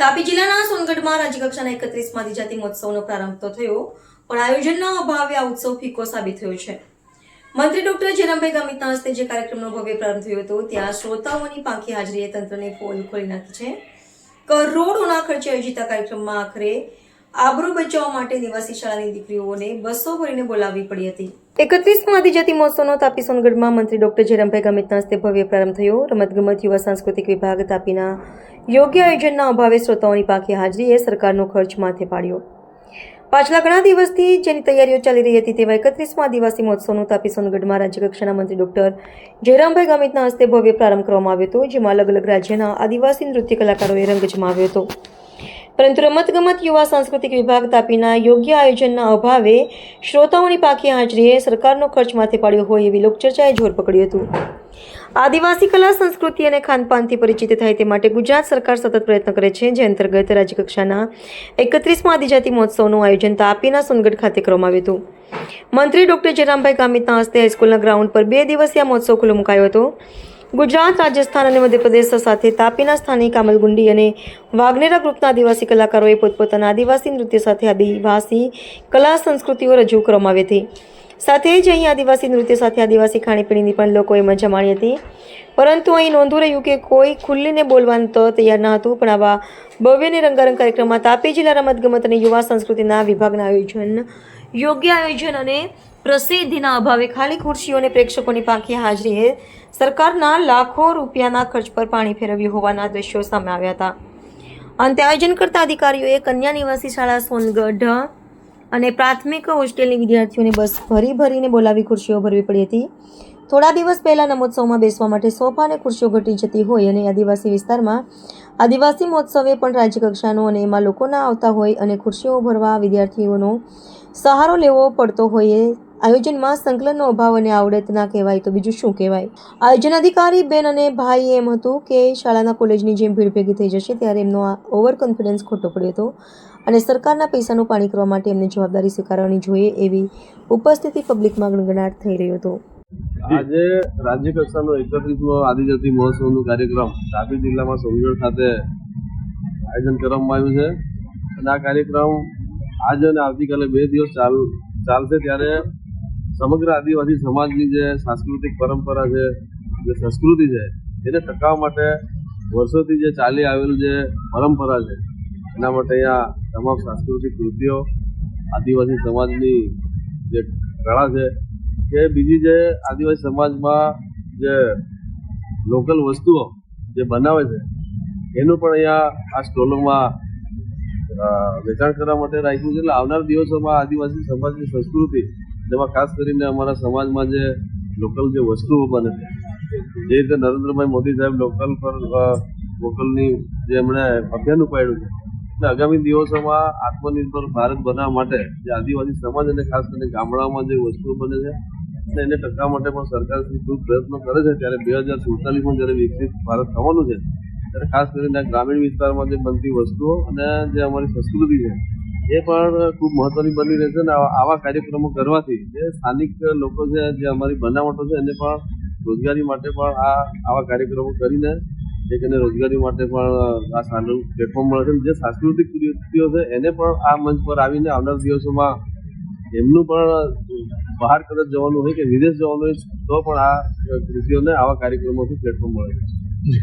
તાપી જિલ્લાના સોનગઢમાં રાજ્યકક્ષાના 31મા આદિજાતિ મહોત્સવનો પ્રારંભ તો થયો, પણ આયોજનના અભાવે આ ઉત્સવ ફીકો સાબિત થયો છે. મંત્રી ડોક્ટર જયરામભાઈ ગામિતના હસ્તે જે કાર્યક્રમનો ભવ્ય પ્રારંભ થયો હતો, ત્યાં શ્રોતાઓની પાંખી હાજરીએ તંત્રને પોલ ખોલી નાખી છે. કરોડોના ખર્ચે આયોજિત આ કાર્યક્રમમાં આખરે આબરૂ બચાવવા માટે નિવાસી શાળાની દીકરીઓને બસો ભરીને બોલાવવી પડી હતી. 31મા આદિજાતિ મહોત્સવનો તાપી સોનગઢમાં મંત્રી ડોક્ટર જયરામભાઈ ગામિતના હસ્તે ભવ્ય પ્રારંભ થયો. રમતગમત યુવા સાંસ્કૃતિક વિભાગ તાપીના યોગ્ય આયોજનના અભાવે શ્રોતાઓની પાંખી હાજરીએ સરકારનો ખર્ચ માથે પાડ્યો. પાછલા ઘણા દિવસથી જેની તૈયારીઓ ચાલી રહી હતી, તેવા 31મા આદિવાસી મહોત્સવનો તાપી સોનગઢમાં રાજ્યકક્ષાના મંત્રી ડોક્ટર જયરામભાઈ ગામિતના હસ્તે ભવ્ય પ્રારંભ કરવામાં આવ્યો હતો, જેમાં અલગ અલગ રાજ્યના આદિવાસી નૃત્ય કલાકારોએ રંગ જમાવ્યો હતો. પરંતુ રમતગમત યુવા સાંસ્કૃતિક વિભાગ તાપીના યોગ્ય આયોજનના અભાવે શ્રોતાઓની પાંખી હાજરીએ સરકારનો ખર્ચ માથે પાડ્યો હોય એવી લોકચર્ચાએ જોર પકડ્યું હતું. આદિવાસી કલા સંસ્કૃતિ અને ખાનપાનથી પરિચિત થાય તે માટે ગુજરાત સરકાર સતત પ્રયત્ન કરે છે, જે અંતર્ગત રાજ્યકક્ષાના 31મા આદિજાતિ મહોત્સવનું આયોજન તાપીના સોનગઢ ખાતે કરવામાં આવ્યું હતું. મંત્રી ડોક્ટર જયરામભાઈ ગામિતના હસ્તે હાઈસ્કૂલના ગ્રાઉન્ડ પર 2 દિવસીય મહોત્સવ ખુલ્લો મુકાયો હતો. ગુજરાત, રાજસ્થાન અને મધ્યપ્રદેશ સાથે તાપીના સ્થાનિક આમલગુંડી અને વાગનેરા ગ્રુપના આદિવાસી કલાકારોએ પોતપોતાના આદિવાસી નૃત્ય સાથે આદિવાસી કલા સંસ્કૃતિઓ રજૂ કરવામાં આવી હતી. સાથે જ અહીં આદિવાસી નૃત્ય સાથે આદિવાસી ખાણીપીણીની પણ લોકોએ મજા માણી હતી. પરંતુ અહીં નોંધવું રહ્યું કે કોઈ ખુલ્લીને બોલવાનું તો તૈયાર ન હતું, પણ આવા ભવ્ય અને રંગારંગ કાર્યક્રમમાં તાપી જિલ્લા રમતગમત અને યુવા સંસ્કૃતિના વિભાગના યોગ્ય આયોજન અને પ્રસિદ્ધિના અભાવે ખાલી ખુરશીઓ અને પ્રેક્ષકોની પાંખી હાજરીએ સરકારના લાખો રૂપિયાના ખર્ચ પર પાણી ફેરવ્યું હોવાના દ્રશ્યો સામે આવ્યા હતા. અંતે આયોજન કરતા અધિકારીઓએ કન્યા નિવાસી શાળા સોનગઢ અને પ્રાથમિક હોસ્ટેલની વિદ્યાર્થીઓને બસ ભરીને બોલાવી ખુરશીઓ ભરવી પડી હતી. થોડા દિવસ પહેલા મહોત્સવમાં બેસવા માટે સોફા અને ખુરશીઓ ઘટી જતી હોય અને આદિવાસી વિસ્તારમાં આદિવાસી મહોત્સવે પણ રાજ્યકક્ષાનો અને એમાં લોકો ના આવતા હોય અને ખુરશીઓ ભરવા વિદ્યાર્થીઓનો સહારો લેવો પડતો હોય. આયોજનમાં સંકલનનો અભાવ અને આવડત ના કહેવાય તો બીજું શું કહેવાય. આયોજન અધિકારી બેન અને ભાઈ એમ હતું કે શાળાના કોલેજની જેમ ભીડ ભેગી થઈ જશે, ત્યારે એમનો આ ઓવર કોન્ફિડન્સ ખોટો પડ્યો હતો અને સરકારના પૈસાનું પાણી કરવા માટે એમને જવાબદારી સ્વીકારવાની જોઈએ એવી ઉપસ્થિતિ પબ્લિકમાં ગણગણાટ થઈ રહ્યો હતો. આજે રાજ્ય કક્ષાનો 31મો આદિજાતિ મહોત્સવનો કાર્યક્રમ તાપી જિલ્લામાં સોનગઢ ખાતે આયોજન કરવામાં આવ્યું છે અને આ કાર્યક્રમ આજે અને આવતીકાલે 2 દિવસ ચાલશે. ત્યારે સમગ્ર આદિવાસી સમાજની જે સાંસ્કૃતિક પરંપરા છે, જે સંસ્કૃતિ છે, એને ટકાવવા માટે વર્ષોથી જે ચાલી આવેલું જે પરંપરા છે, એના માટે અહીંયા તમામ સાંસ્કૃતિક કૃતિઓ, આદિવાસી સમાજની જે કળા છે કે બીજી જે આદિવાસી સમાજમાં જે લોકલ વસ્તુઓ જે બનાવે છે એનું પણ અહીંયા આ સ્ટોલોમાં વેચાણ કરવા માટે રાખ્યું છે. એટલે આવનાર દિવસોમાં આદિવાસી સમાજની સંસ્કૃતિ, જેમાં ખાસ કરીને અમારા સમાજમાં જે લોકલ જે વસ્તુઓ બને છે, જે રીતે નરેન્દ્રભાઈ મોદી સાહેબ લોકલ પર વોકલની જે એમણે અભિયાન ઉપાડ્યું છે, એટલે આગામી દિવસોમાં આત્મનિર્ભર ભારત બનાવવા માટે જે આદિવાસી સમાજ અને ખાસ કરીને ગામડાઓમાં જે વસ્તુઓ બને છે અને એને ટકાવવા માટે પણ સરકાર ખૂબ પ્રયત્નો કરે છે. ત્યારે 2047માં જ્યારે વિકસિત ભારત થવાનું છે, ત્યારે ખાસ કરીને ગ્રામીણ વિસ્તારમાં જે બનતી વસ્તુઓ અને જે અમારી સંસ્કૃતિ છે એ પણ ખૂબ મહત્વની બની રહેશે. અને આવા કાર્યક્રમો કરવાથી જે સ્થાનિક લોકો છે, જે અમારી બનાવટો છે, એને પણ રોજગારી માટે પણ આવા કાર્યક્રમો કરીને એક એને રોજગારી માટે પણ આ સારું પ્લેટફોર્મ મળે છે. જે સાંસ્કૃતિક કૃતિઓ છે એને પણ આ મંચ પર આવીને આવનાર દિવસોમાં એમનું પણ બહાર કદાચ જવાનું હોય કે વિદેશ જવાનું હોય તો પણ આ કૃતિઓને આવા કાર્યક્રમોથી પ્લેટફોર્મ મળે છે.